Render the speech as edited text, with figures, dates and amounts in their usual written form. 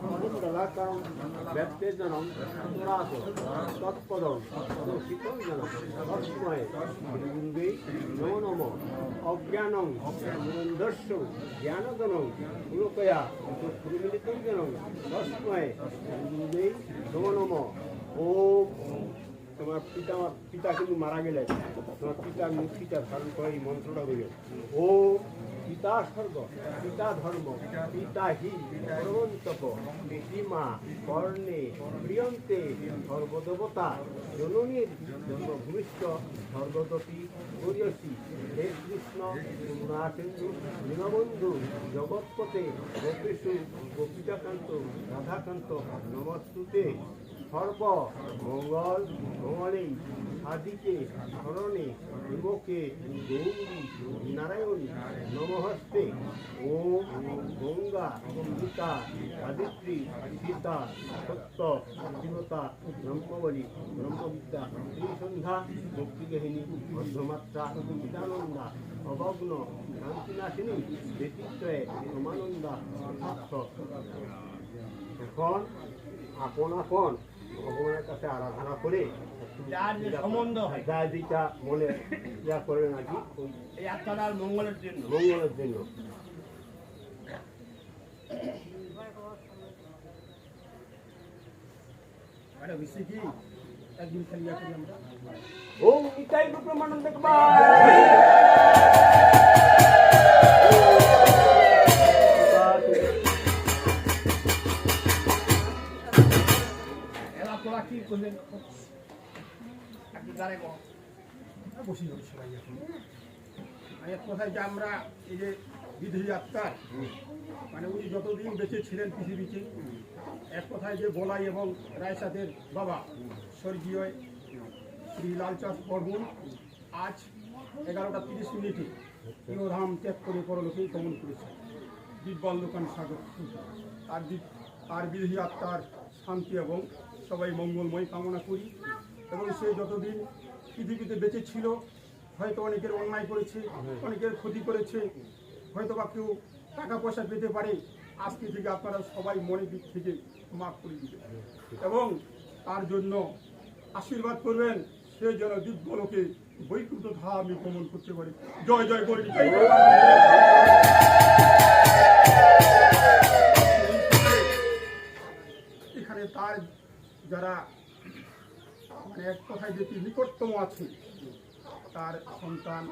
মণ্ডলাকারং ব্যক্তেজনং Torres তৎপদং Sittong জনং তস্মৈ গুরুবে নমো নমঃ অজ্ঞানং মুরন্ধস্য জ্ঞানদনং লোকয়া প্রমিলিতং জনং তস্মৈ গুরুবে নমো নমঃ। ওম তোমার পিতা কিন্তু মারা গেলে তোমার পিতার মুক্তিটা ধারণ করে এই মন্ত্রটা বলে ও পিতা স্বর্গ পিতা ধর্ম পিতা হি প্রবন্তপ পিতিমা কর্ণে প্রিয়ন্তে সর্বদেবতা জননীর জন্মভূমিষ্ঠ সর্বদপি গরিয়সী হে কৃষ্ণ করুণাসিন্ধু দীনবন্ধু জগৎপতে গোপেশু গোপিকাকান্ত রাধাকান্ত নমস্তুতে। সর্ব মঙ্গল মঙ্গলে সাধিকে স্মরণে বিমুখে গৌরী নারায়ণী নমস্তে। ওম গঙ্গা গীতা সাবিত্রী সীতা সত্য শিবতা ব্রহ্মবলী ব্রহ্মবিদ্যা শ্রীসন্ধ্যা ভক্তিগহিনী মধ্যমাত্রা চিদানন্দা অভগ্ন শান্তিনাশিনী ব্যতিত্রয়ে সমানন্দা যথার্থ। এখন আপন আপন ভগবানের কাছে আরাধনা করে যা যেটা মনে ইয়া করে নাকি এই আত্মার মঙ্গলের জন্য ওম নিতাই ব্রহ্মানন্দ এক কথায় যে আমরা এই যে বিধি আত্মার মানে উনি যতদিন বেঁচে ছিলেন পৃথিবীতে এক কথায় যে বলাই এবং রায়সাদের বাবা স্বর্গীয় শ্রী লালচাঁদ বর্মন আজ 11:30 ইহধাম ত্যাগ করে পরলোকে গমন করেছে। দিব্যাল দোকান স্বাগত তার বিধি আত্মার শান্তি এবং সবাই মঙ্গলময় কামনা করি। এবং সে যতদিন পৃথিবীতে বেঁচে ছিল হয়তো অনেকের অন্যায় করেছে, অনেকের ক্ষতি করেছে, হয়তো বা কেউ টাকা পয়সা পেতে পারে, আজকে থেকে আপনারা সবাই মনের দিক থেকে মাফ করে দিবেন এবং তার জন্য আশীর্বাদ করবেন সে যেন দিব্যলোকে বৈকুণ্ঠ ধামে গমন করতে পারে। জয় জয় গৌরী। এখানে তার যারা মানে এক কথায় যেটি নিকটতম আছে তার সন্তান